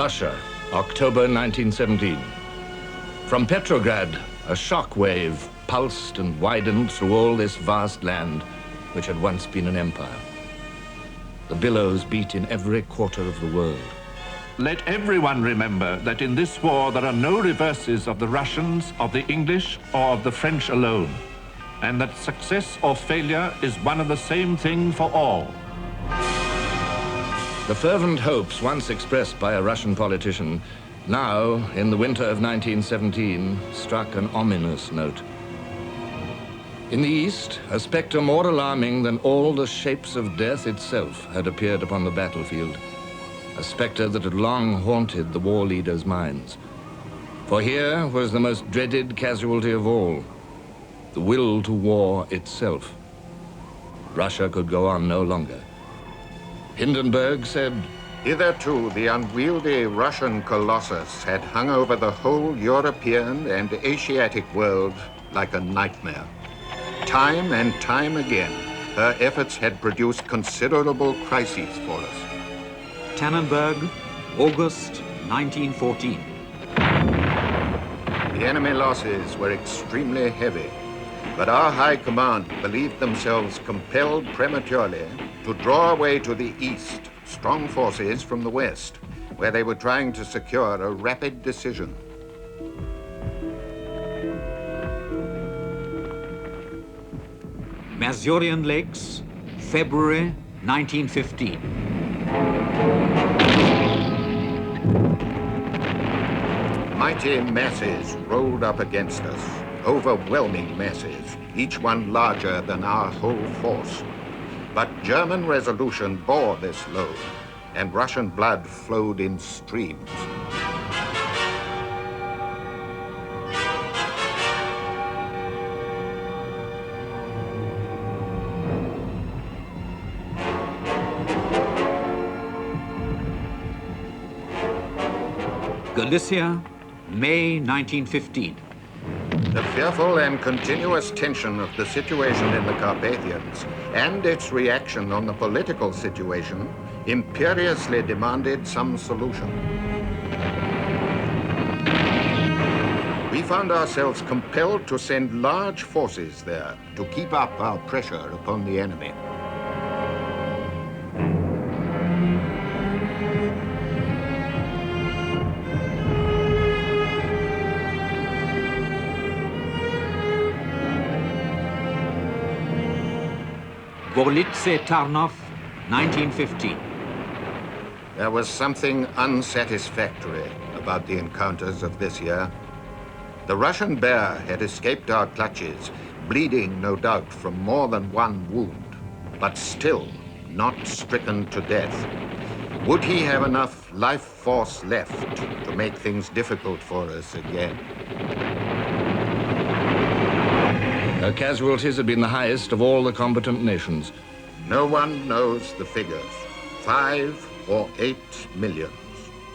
Russia, October 1917. From Petrograd, a shock wave pulsed and widened through all this vast land, which had once been an empire. The billows beat in every quarter of the world. Let everyone remember that in this war there are no reverses of the Russians, of the English, or of the French alone, and that success or failure is one and the same thing for all. The fervent hopes once expressed by a Russian politician now, in the winter of 1917, struck an ominous note. In the East, a spectre more alarming than all the shapes of death itself had appeared upon the battlefield. A spectre that had long haunted the war leaders' minds. For here was the most dreaded casualty of all, the will to war itself. Russia could go on no longer. Hindenburg said, "Hitherto, the unwieldy Russian colossus had hung over the whole European and Asiatic world like a nightmare. Time and time again, her efforts had produced considerable crises for us." Tannenberg, August 1914. The enemy losses were extremely heavy, but our high command believed themselves compelled prematurely to draw away to the east strong forces from the west, where they were trying to secure a rapid decision. Mazurian Lakes, February 1915. Mighty masses rolled up against us, overwhelming masses, each one larger than our whole force. But German resolution bore this load, and Russian blood flowed in streams. Galicia, May 1915. The fearful and continuous tension of the situation in the Carpathians and its reaction on the political situation imperiously demanded some solution. We found ourselves compelled to send large forces there to keep up our pressure upon the enemy. Gorlice Tarnov, 1915. There was something unsatisfactory about the encounters of this year. The Russian bear had escaped our clutches, bleeding, no doubt, from more than one wound, but still not stricken to death. Would he have enough life force left to make things difficult for us again? her casualties had been the highest of all the combatant nations. No one knows the figures, 5 or 8 millions.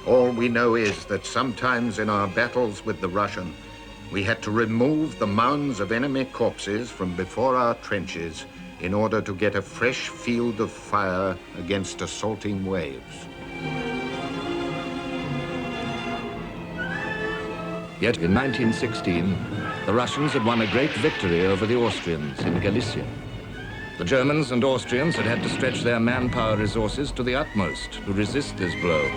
All we know is that sometimes in our battles with the Russian, we had to remove the mounds of enemy corpses from before our trenches in order to get a fresh field of fire against assaulting waves. Yet in 1916, the Russians had won a great victory over the Austrians in Galicia. The Germans and Austrians had had to stretch their manpower resources to the utmost to resist this blow.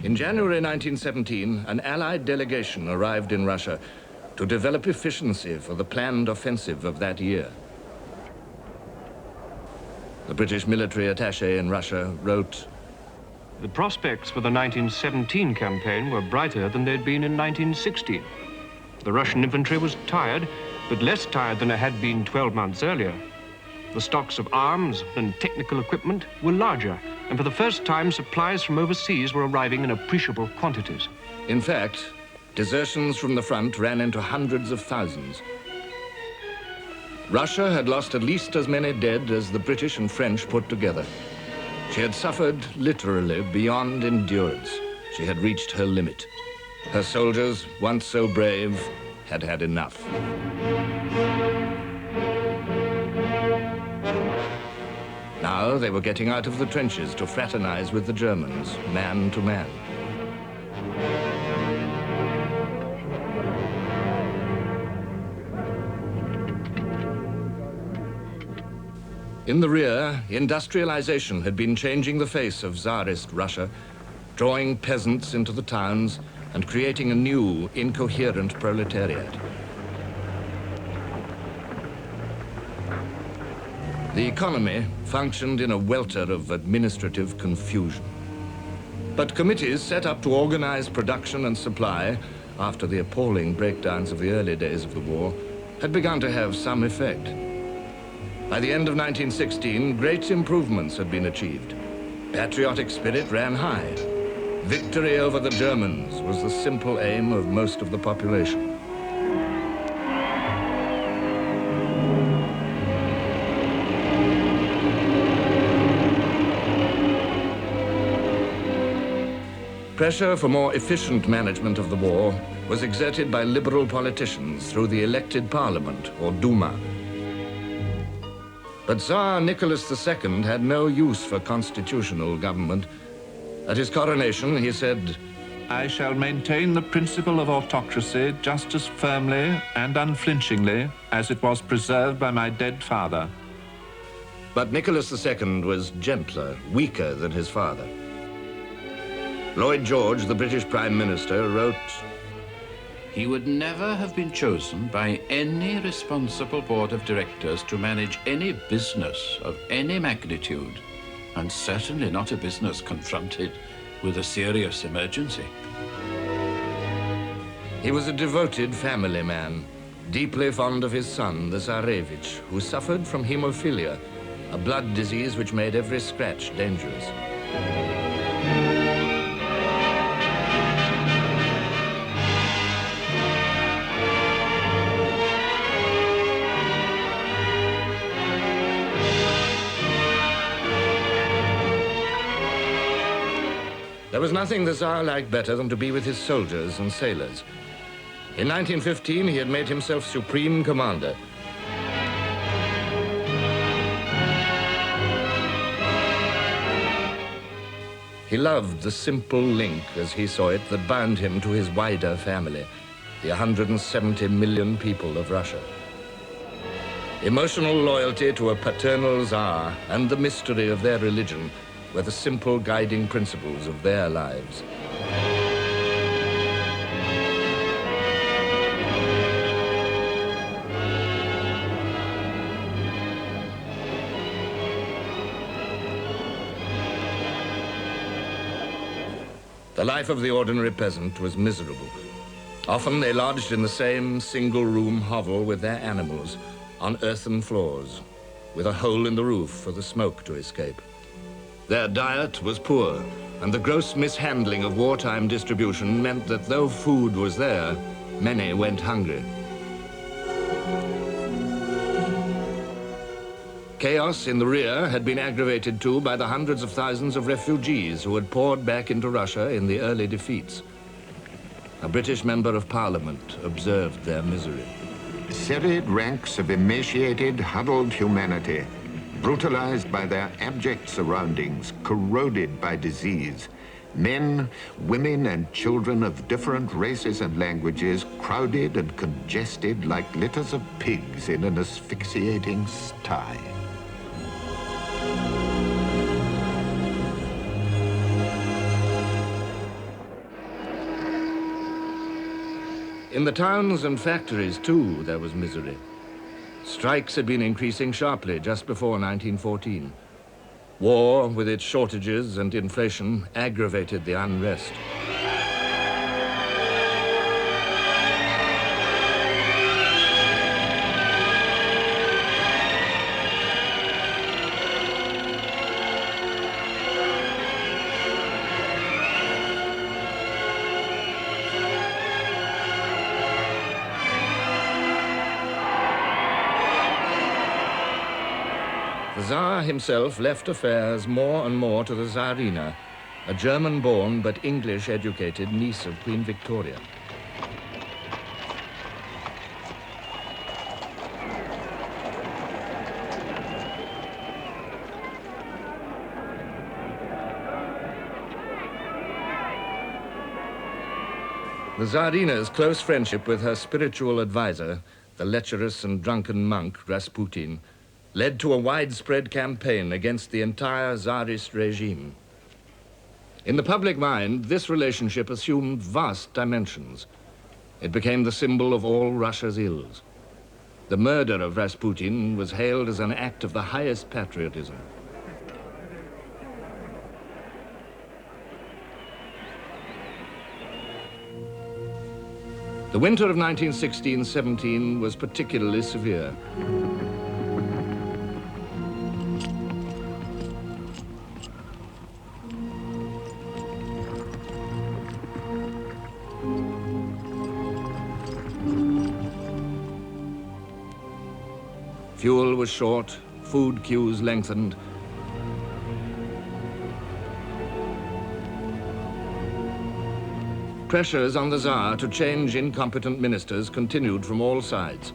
In January 1917, an Allied delegation arrived in Russia to develop efficiency for the planned offensive of that year. The British military attaché in Russia wrote, "The prospects for the 1917 campaign were brighter than they'd been in 1916. The Russian infantry was tired, but less tired than it had been 12 months earlier. The stocks of arms and technical equipment were larger, and for the first time supplies from overseas were arriving in appreciable quantities. In fact, desertions from the front ran into hundreds of thousands. Russia had lost at least as many dead as the British and French put together. She had suffered literally beyond endurance. She had reached her limit. Her soldiers, once so brave, had had enough. Now they were getting out of the trenches to fraternize with the Germans, man to man. In the rear, industrialization had been changing the face of Tsarist Russia, drawing peasants into the towns and creating a new, incoherent proletariat. The economy functioned in a welter of administrative confusion. But committees set up to organize production and supply after the appalling breakdowns of the early days of the war had begun to have some effect. By the end of 1916, great improvements had been achieved. Patriotic spirit ran high. Victory over the Germans was the simple aim of most of the population. Pressure for more efficient management of the war was exerted by liberal politicians through the elected parliament, or Duma. But Tsar Nicholas II had no use for constitutional government. At his coronation, he said, I shall maintain the principle of autocracy just as firmly and unflinchingly as it was preserved by my dead father. But Nicholas II was gentler, weaker than his father. Lloyd George, the British Prime Minister, wrote, He would never have been chosen by any responsible board of directors to manage any business of any magnitude, and certainly not a business confronted with a serious emergency. He was a devoted family man, deeply fond of his son, the Tsarevich, who suffered from hemophilia, a blood disease which made every scratch dangerous. There was nothing the Tsar liked better than to be with his soldiers and sailors. In 1915, he had made himself supreme commander. He loved the simple link, as he saw it, that bound him to his wider family, the 170 million people of Russia. Emotional loyalty to a paternal Tsar and the mystery of their religion were the simple guiding principles of their lives. The life of the ordinary peasant was miserable. Often they lodged in the same single-room hovel with their animals, on earthen floors, with a hole in the roof for the smoke to escape. Their diet was poor, and the gross mishandling of wartime distribution meant that though food was there, many went hungry. Chaos in the rear had been aggravated too by the hundreds of thousands of refugees who had poured back into Russia in the early defeats. A British member of parliament observed their misery. Serried ranks of emaciated, huddled humanity, brutalized by their abject surroundings, corroded by disease. Men, women, and children of different races and languages crowded and congested like litters of pigs in an asphyxiating sty. In the towns and factories, too, there was misery. Strikes had been increasing sharply just before 1914. War, with its shortages and inflation, aggravated the unrest. The Tsar himself left affairs more and more to the Tsarina, a German-born but English-educated niece of Queen Victoria. The Tsarina's close friendship with her spiritual advisor, the lecherous and drunken monk Rasputin, led to a widespread campaign against the entire Tsarist regime. In the public mind, this relationship assumed vast dimensions. It became the symbol of all Russia's ills. The murder of Rasputin was hailed as an act of the highest patriotism. The winter of 1916-17 was particularly severe. Fuel was short, food queues lengthened. Pressures on the Tsar to change incompetent ministers continued from all sides.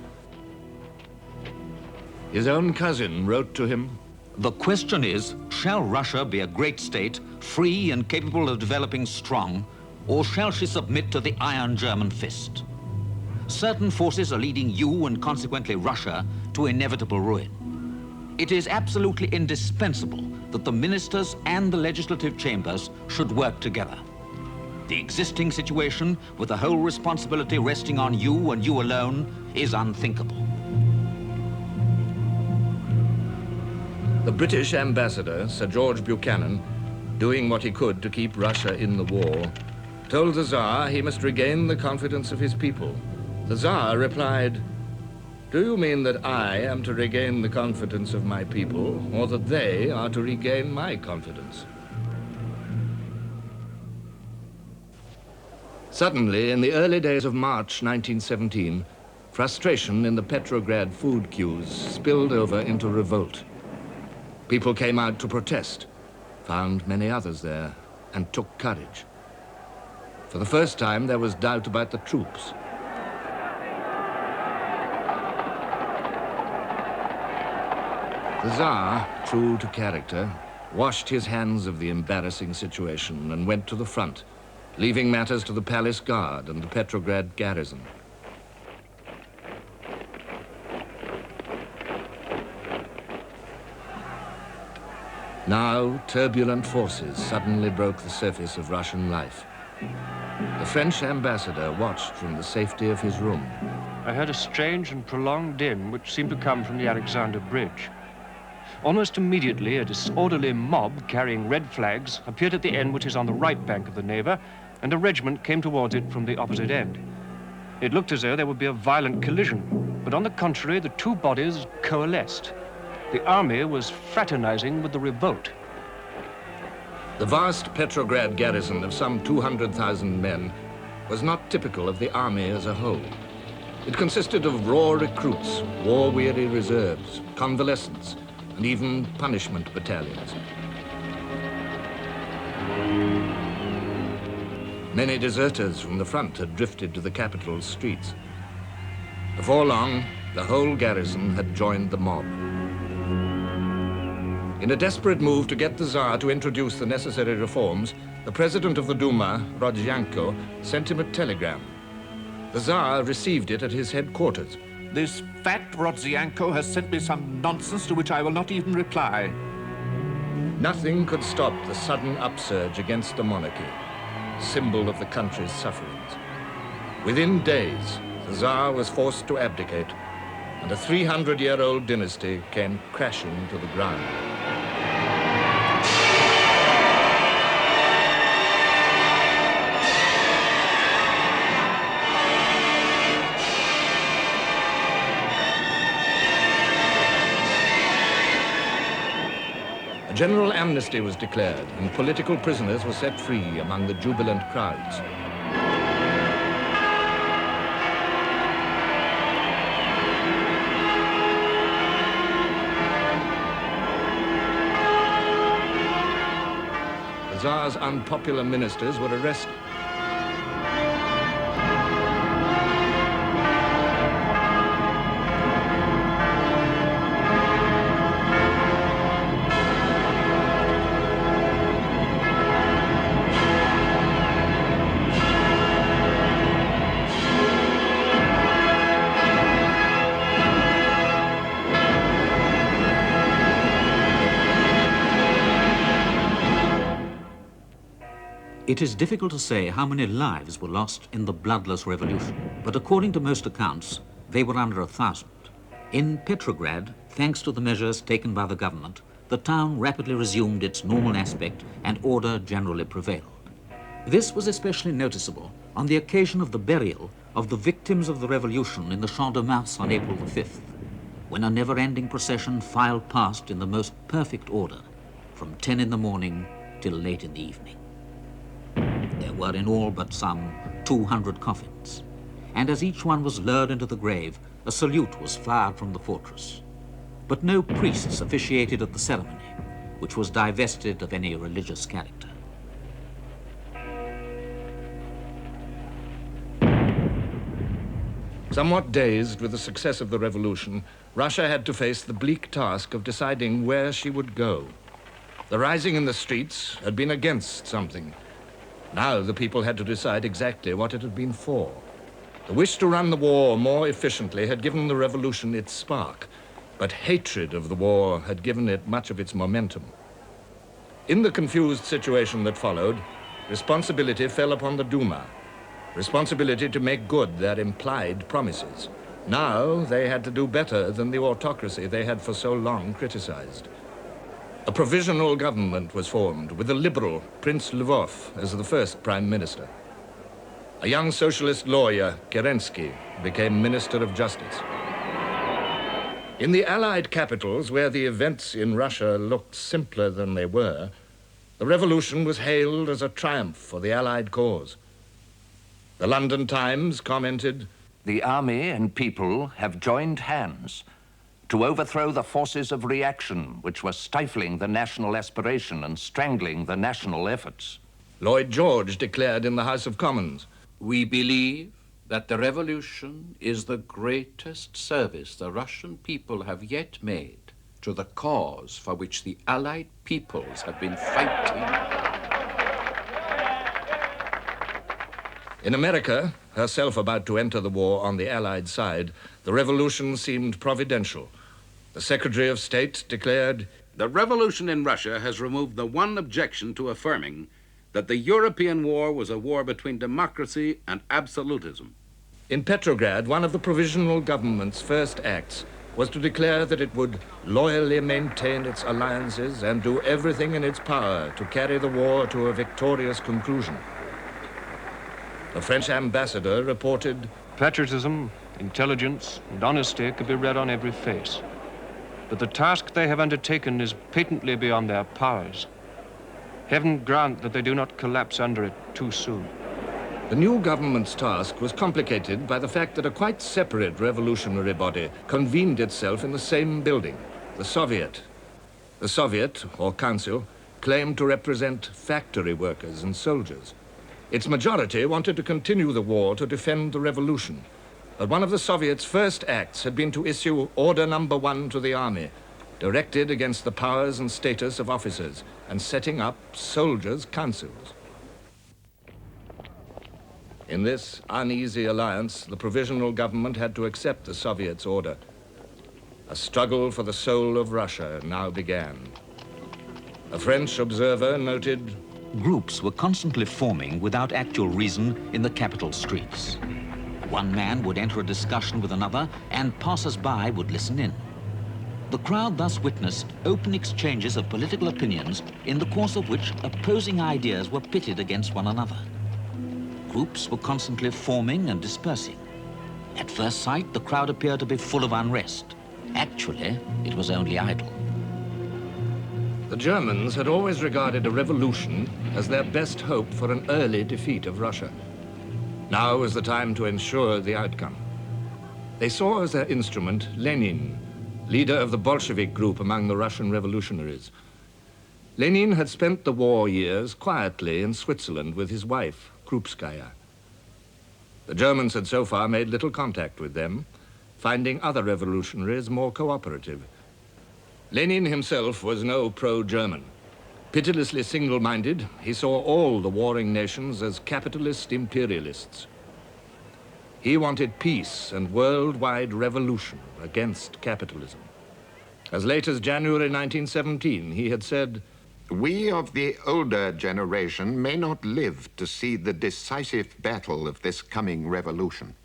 His own cousin wrote to him, The question is, shall Russia be a great state, free and capable of developing strong, or shall she submit to the iron German fist? Certain forces are leading you and consequently Russia to inevitable ruin. It is absolutely indispensable that the ministers and the legislative chambers should work together. The existing situation, with the whole responsibility resting on you and you alone, is unthinkable. The British ambassador, Sir George Buchanan, doing what he could to keep Russia in the war, told the Tsar he must regain the confidence of his people. The Tsar replied, "Do you mean that I am to regain the confidence of my people, or that they are to regain my confidence?" Suddenly, in the early days of March 1917, frustration in the Petrograd food queues spilled over into revolt. People came out to protest, found many others there, and took courage. For the first time, there was doubt about the troops. The Tsar, true to character, washed his hands of the embarrassing situation and went to the front, leaving matters to the palace guard and the Petrograd garrison. Now, turbulent forces suddenly broke the surface of Russian life. The French ambassador watched from the safety of his room. I heard a strange and prolonged din which seemed to come from the Alexander Bridge. Almost immediately, a disorderly mob carrying red flags appeared at the end which is on the right bank of the Neva, and a regiment came towards it from the opposite end. It looked as though there would be a violent collision, but on the contrary, the two bodies coalesced. The army was fraternizing with the revolt. The vast Petrograd garrison of some 200,000 men was not typical of the army as a whole. It consisted of raw recruits, war-weary reserves, convalescents, and even punishment battalions. Many deserters from the front had drifted to the capital's streets. Before long, the whole garrison had joined the mob. In a desperate move to get the Tsar to introduce the necessary reforms, the president of the Duma, Rodzianko, sent him a telegram. The Tsar received it at his headquarters. This fat Rodzianko has sent me some nonsense to which I will not even reply. Nothing could stop the sudden upsurge against the monarchy, symbol of the country's sufferings. Within days, the Tsar was forced to abdicate, and a 300-year-old dynasty came crashing to the ground. A general amnesty was declared, and political prisoners were set free among the jubilant crowds. Tsar's unpopular ministers were arrested. It is difficult to say how many lives were lost in the bloodless revolution, but according to most accounts, they were under 1,000. In Petrograd, thanks to the measures taken by the government, the town rapidly resumed its normal aspect and order generally prevailed. This was especially noticeable on the occasion of the burial of the victims of the revolution in the Champ de Mars on April the 5th, when a never-ending procession filed past in the most perfect order, from 10 in the morning till late in the evening. There were in all but some 200 coffins, and as each one was lowered into the grave, a salute was fired from the fortress. But no priests officiated at the ceremony, which was divested of any religious character. Somewhat dazed with the success of the revolution, Russia had to face the bleak task of deciding where she would go. The rising in the streets had been against something. Now the people had to decide exactly what it had been for. The wish to run the war more efficiently had given the revolution its spark, but hatred of the war had given it much of its momentum. In the confused situation that followed, responsibility fell upon the Duma, responsibility to make good their implied promises. Now they had to do better than the autocracy they had for so long criticized. A provisional government was formed with the liberal Prince Lvov as the first prime minister. A young socialist lawyer, Kerensky, became Minister of Justice. In the Allied capitals, where the events in Russia looked simpler than they were, the revolution was hailed as a triumph for the Allied cause. The London Times commented, The army and people have joined hands to overthrow the forces of reaction which were stifling the national aspiration and strangling the national efforts. Lloyd George declared in the House of Commons, We believe that the revolution is the greatest service the Russian people have yet made to the cause for which the Allied peoples have been fighting. In America, herself about to enter the war on the Allied side, the revolution seemed providential. The Secretary of State declared, The revolution in Russia has removed the one objection to affirming that the European war was a war between democracy and absolutism. In Petrograd, one of the provisional government's first acts was to declare that it would loyally maintain its alliances and do everything in its power to carry the war to a victorious conclusion. The French ambassador reported, Patriotism, intelligence, and honesty could be read on every face. But the task they have undertaken is patently beyond their powers. Heaven grant that they do not collapse under it too soon. The new government's task was complicated by the fact that a quite separate revolutionary body convened itself in the same building, the Soviet. The Soviet, or Council, claimed to represent factory workers and soldiers. Its majority wanted to continue the war to defend the revolution. But one of the Soviets' first acts had been to issue Order Number 1 to the army, directed against the powers and status of officers, and setting up soldiers' councils. In this uneasy alliance, the provisional government had to accept the Soviets' order. A struggle for the soul of Russia now began. A French observer noted, Groups were constantly forming without actual reason in the capital streets. One man would enter a discussion with another, and passers-by would listen in. The crowd thus witnessed open exchanges of political opinions, in the course of which opposing ideas were pitted against one another. Groups were constantly forming and dispersing. At first sight, the crowd appeared to be full of unrest. Actually, it was only idle. the Germans had always regarded a revolution as their best hope for an early defeat of Russia. Now was the time to ensure the outcome. They saw as their instrument Lenin, leader of the Bolshevik group among the Russian revolutionaries. Lenin had spent the war years quietly in Switzerland with his wife, Krupskaya. The Germans had so far made little contact with them, finding other revolutionaries more cooperative. Lenin himself was no pro-German. Pitilessly single-minded, he saw all the warring nations as capitalist imperialists. He wanted peace and worldwide revolution against capitalism. As late as January 1917, he had said, "We of the older generation may not live to see the decisive battle of this coming revolution."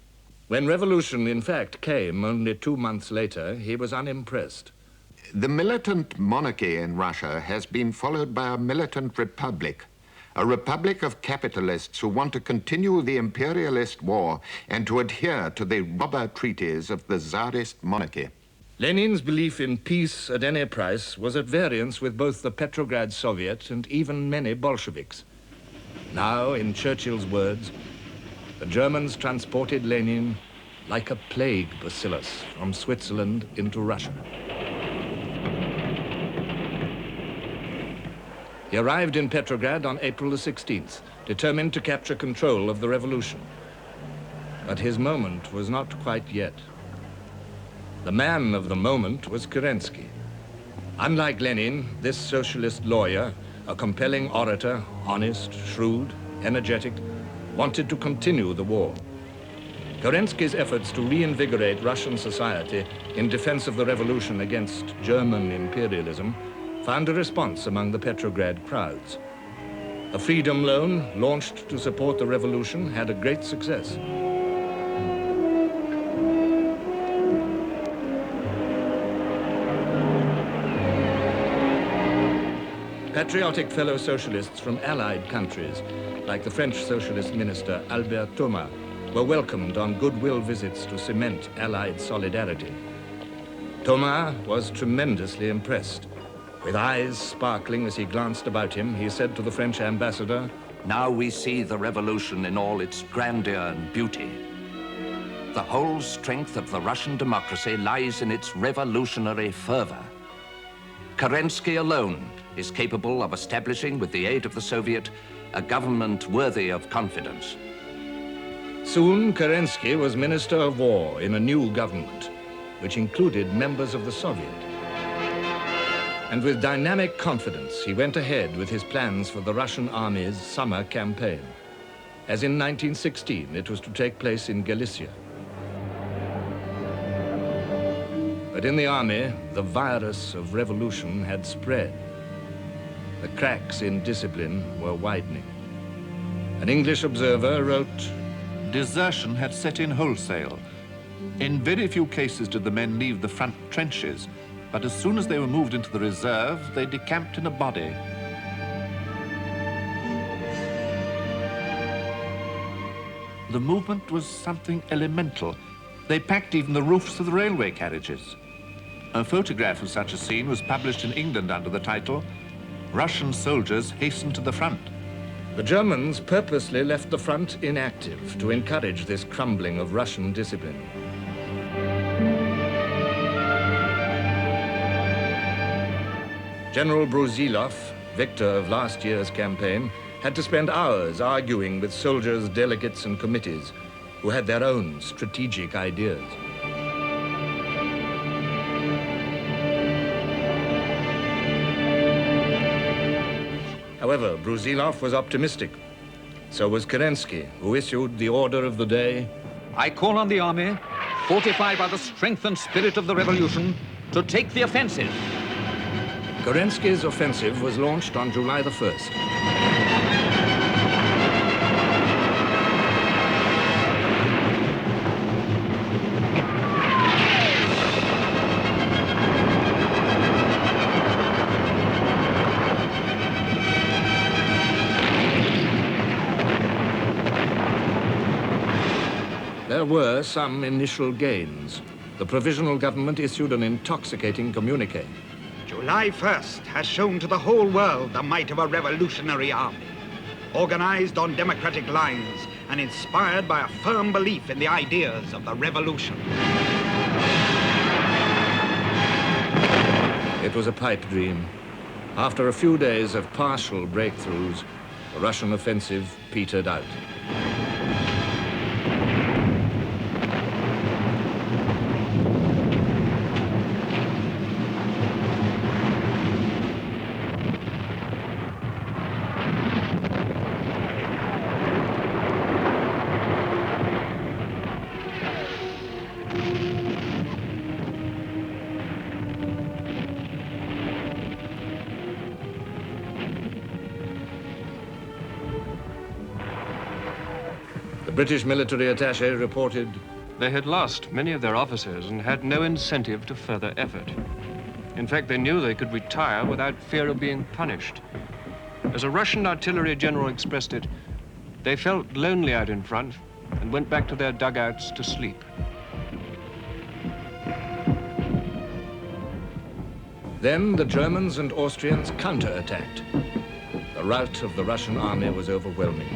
When revolution, in fact, came only 2 months later, he was unimpressed. The militant monarchy in Russia has been followed by a militant republic, a republic of capitalists who want to continue the imperialist war and to adhere to the robber treaties of the Tsarist monarchy. Lenin's belief in peace at any price was at variance with both the Petrograd Soviet and even many Bolsheviks. Now, in Churchill's words, the Germans transported Lenin like a plague bacillus from Switzerland into Russia. He arrived in Petrograd on April the 16th, determined to capture control of the revolution. But his moment was not quite yet. The man of the moment was Kerensky. Unlike Lenin, this socialist lawyer, a compelling orator, honest, shrewd, energetic, wanted to continue the war. Kerensky's efforts to reinvigorate Russian society in defense of the revolution against German imperialism found a response among the Petrograd crowds. A freedom loan launched to support the revolution had a great success. Patriotic fellow socialists from allied countries, like the French socialist minister Albert Thomas, were welcomed on goodwill visits to cement allied solidarity. Thomas was tremendously impressed. With eyes sparkling as he glanced about him, he said to the French ambassador, Now we see the revolution in all its grandeur and beauty. The whole strength of the Russian democracy lies in its revolutionary fervor. Kerensky alone is capable of establishing, with the aid of the Soviet, a government worthy of confidence. Soon, Kerensky was Minister of War in a new government, which included members of the Soviet. And with dynamic confidence, he went ahead with his plans for the Russian army's summer campaign. As in 1916, it was to take place in Galicia. But in the army, the virus of revolution had spread. The cracks in discipline were widening. An English observer wrote, Desertion had set in wholesale. In very few cases did the men leave the front trenches, but as soon as they were moved into the reserve, they decamped in a body. The movement was something elemental. They packed even the roofs of the railway carriages. A photograph of such a scene was published in England under the title, Russian Soldiers Hasten to the Front. The Germans purposely left the front inactive to encourage this crumbling of Russian discipline. General Brusilov, victor of last year's campaign, had to spend hours arguing with soldiers, delegates, and committees who had their own strategic ideas. However, Brusilov was optimistic. So was Kerensky, who issued the order of the day. I call on the army, fortified by the strength and spirit of the revolution, to take the offensive. Kerensky's offensive was launched on July the 1st. There were some initial gains. The provisional government issued an intoxicating communique. July 1st has shown to the whole world the might of a revolutionary army, organized on democratic lines and inspired by a firm belief in the ideas of the revolution. It was a pipe dream. After a few days of partial breakthroughs, the Russian offensive petered out. The British military attaché reported they had lost many of their officers and had no incentive to further effort. In fact, they knew they could retire without fear of being punished. As a Russian artillery general expressed it, they felt lonely out in front and went back to their dugouts to sleep. Then the Germans and Austrians counterattacked. The rout of the Russian army was overwhelming.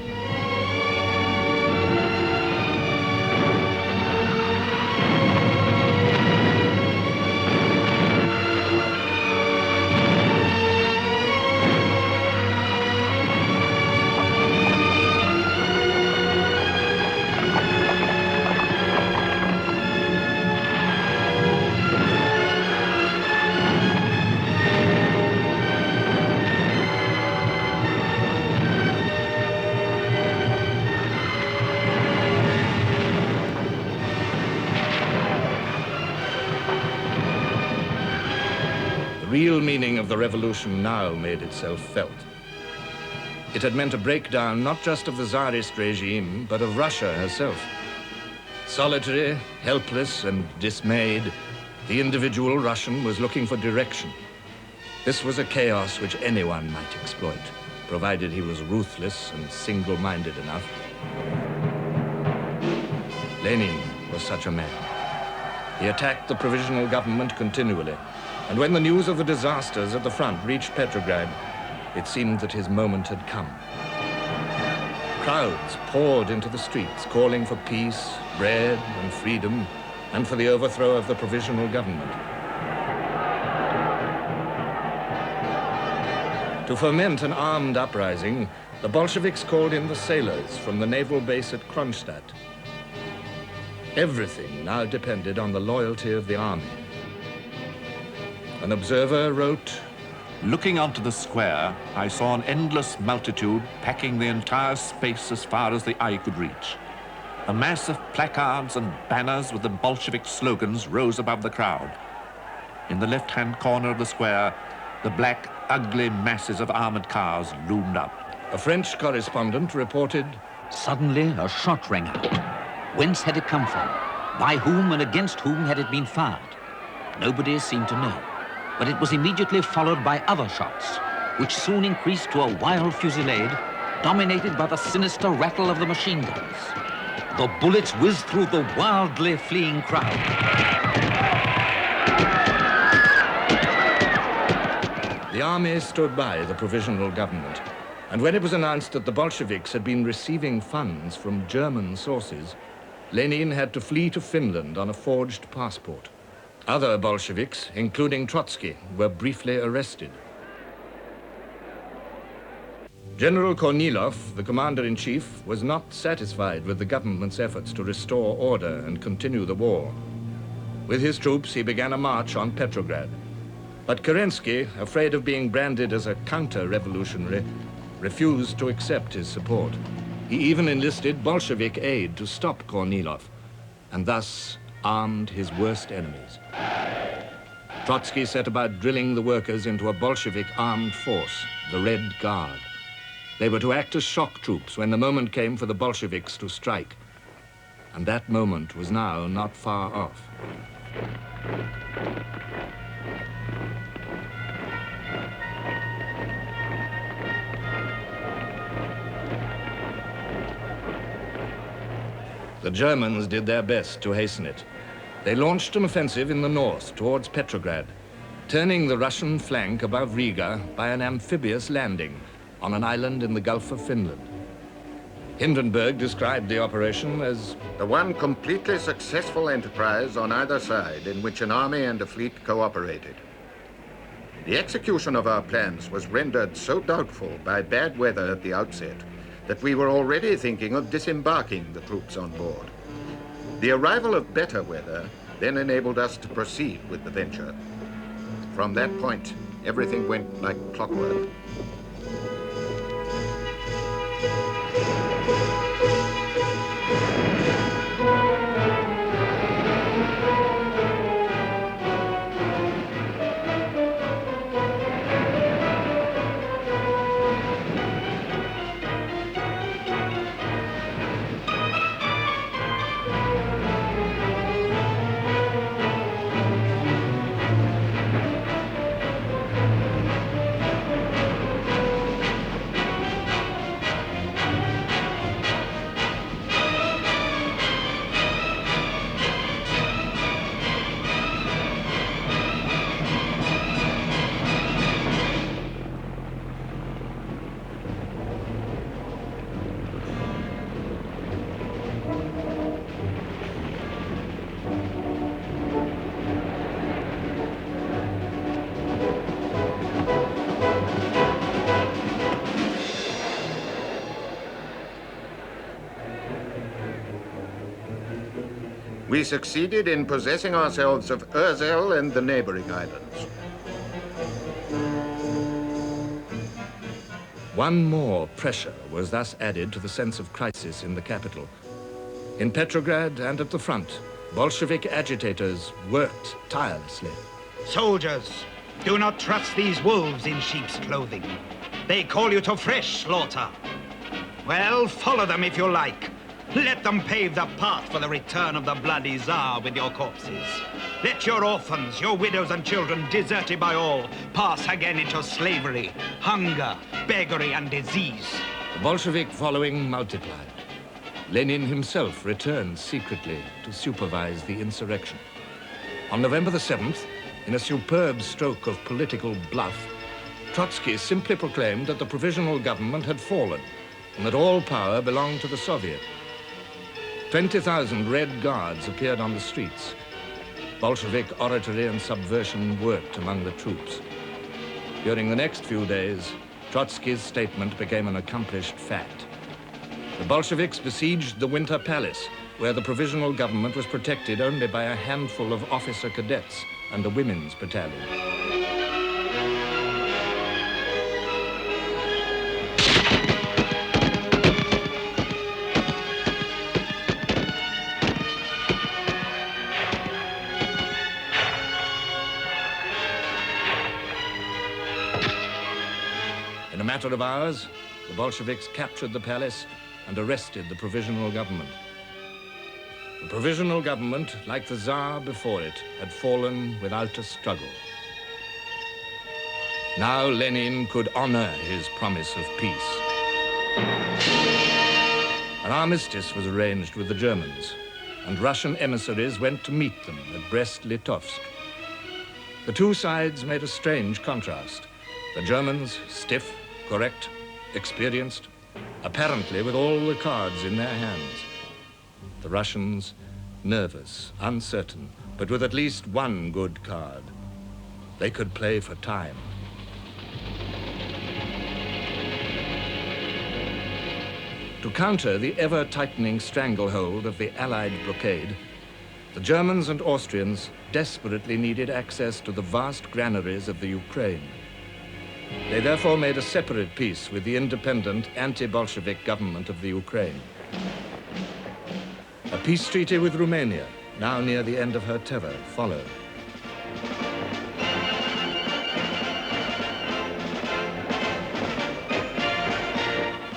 The real meaning of the revolution now made itself felt. It had meant a breakdown not just of the Tsarist regime, but of Russia herself. Solitary, helpless, and dismayed, the individual Russian was looking for direction. This was a chaos which anyone might exploit, provided he was ruthless and single-minded enough. Lenin was such a man. He attacked the provisional government continually, and when the news of the disasters at the front reached Petrograd, it seemed that his moment had come. Crowds poured into the streets, calling for peace, bread, and freedom, and for the overthrow of the provisional government. To foment an armed uprising, the Bolsheviks called in the sailors from the naval base at Kronstadt. Everything now depended on the loyalty of the army. An observer wrote, Looking onto the square, I saw an endless multitude packing the entire space as far as the eye could reach. A mass of placards and banners with the Bolshevik slogans rose above the crowd. In the left-hand corner of the square, the black, ugly masses of armored cars loomed up. A French correspondent reported, Suddenly, a shot rang out. Whence had it come from? By whom and against whom had it been fired? Nobody seemed to know. But it was immediately followed by other shots, which soon increased to a wild fusillade, dominated by the sinister rattle of the machine guns. The bullets whizzed through the wildly fleeing crowd. The army stood by the provisional government, and when it was announced that the Bolsheviks had been receiving funds from German sources, Lenin had to flee to Finland on a forged passport. Other Bolsheviks, including Trotsky, were briefly arrested. General Kornilov, the commander-in-chief, was not satisfied with the government's efforts to restore order and continue the war. With his troops, he began a march on Petrograd. But Kerensky, afraid of being branded as a counter-revolutionary, refused to accept his support. He even enlisted Bolshevik aid to stop Kornilov, and thus armed his worst enemies. Trotsky set about drilling the workers into a Bolshevik armed force, the Red Guard. They were to act as shock troops when the moment came for the Bolsheviks to strike. And that moment was now not far off. The Germans did their best to hasten it. They launched an offensive in the north towards Petrograd, turning the Russian flank above Riga by an amphibious landing on an island in the Gulf of Finland. Hindenburg described the operation as the one completely successful enterprise on either side in which an army and a fleet cooperated. The execution of our plans was rendered so doubtful by bad weather at the outset that we were already thinking of disembarking the troops on board. The arrival of better weather then enabled us to proceed with the venture. From that point, everything went like clockwork. We succeeded in possessing ourselves of Urzel and the neighboring islands. One more pressure was thus added to the sense of crisis in the capital. In Petrograd and at the front, Bolshevik agitators worked tirelessly. Soldiers, do not trust these wolves in sheep's clothing. They call you to fresh slaughter. Well, follow them if you like. Let them pave the path for the return of the bloody Tsar with your corpses. Let your orphans, your widows and children, deserted by all, pass again into slavery, hunger, beggary and disease. The Bolshevik following multiplied. Lenin himself returned secretly to supervise the insurrection. On November the 7th, in a superb stroke of political bluff, Trotsky simply proclaimed that the provisional government had fallen and that all power belonged to the Soviet. 20,000 Red Guards appeared on the streets. Bolshevik oratory and subversion worked among the troops. During the next few days, Trotsky's statement became an accomplished fact. The Bolsheviks besieged the Winter Palace, where the provisional government was protected only by a handful of officer cadets and a women's battalion. In a matter of hours, the Bolsheviks captured the palace and arrested the provisional government. The provisional government, like the Tsar before it, had fallen without a struggle. Now Lenin could honor his promise of peace. An armistice was arranged with the Germans, and Russian emissaries went to meet them at Brest-Litovsk. The two sides made a strange contrast. The Germans, stiff, correct, experienced, apparently with all the cards in their hands. The Russians, nervous, uncertain, but with at least one good card. They could play for time. To counter the ever-tightening stranglehold of the Allied blockade, the Germans and Austrians desperately needed access to the vast granaries of the Ukraine. They therefore made a separate peace with the independent anti-Bolshevik government of the Ukraine. A peace treaty with Romania, now near the end of her tether, followed.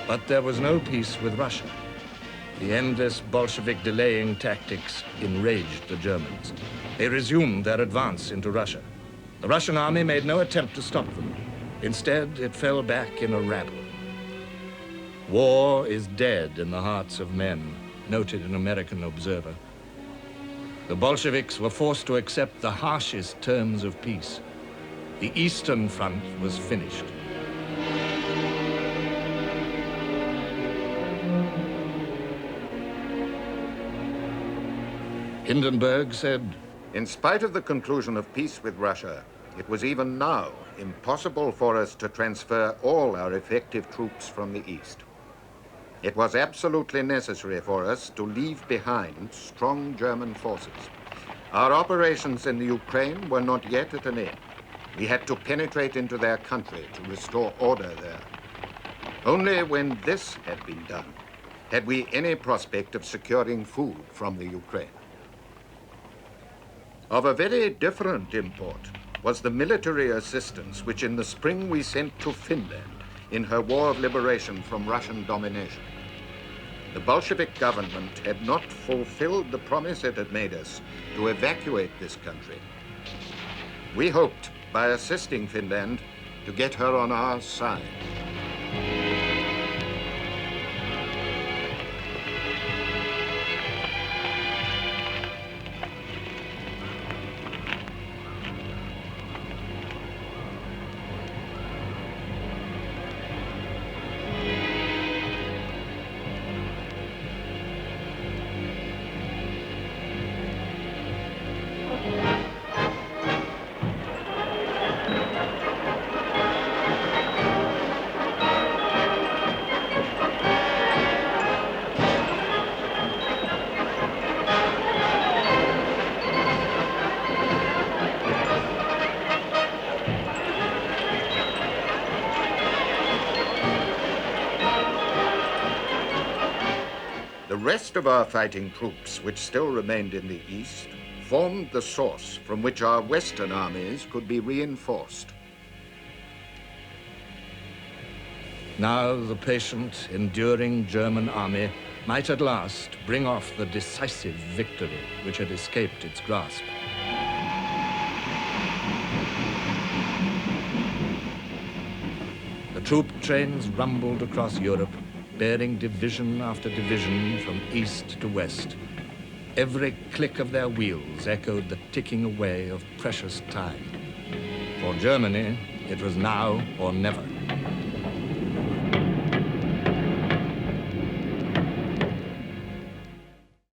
But there was no peace with Russia. The endless Bolshevik delaying tactics enraged the Germans. They resumed their advance into Russia. The Russian army made no attempt to stop them. Instead, it fell back in a rabble. War is dead in the hearts of men, noted an American observer. The Bolsheviks were forced to accept the harshest terms of peace. The Eastern Front was finished. Hindenburg said, "In spite of the conclusion of peace with Russia, It was even now impossible for us to transfer all our effective troops from the east. It was absolutely necessary for us to leave behind strong German forces. Our operations in the Ukraine were not yet at an end. We had to penetrate into their country to restore order there. Only when this had been done had we any prospect of securing food from the Ukraine. Of a very different import was the military assistance which in the spring we sent to Finland in her war of liberation from Russian domination. The Bolshevik government had not fulfilled the promise it had made us to evacuate this country. We hoped, by assisting Finland, to get her on our side. The rest of our fighting troops, which still remained in the east, formed the source from which our western armies could be reinforced. Now the patient, enduring German army might at last bring off the decisive victory which had escaped its grasp. The troop trains rumbled across Europe, bearing division after division from east to west. Every click of their wheels echoed the ticking away of precious time. For Germany, it was now or never.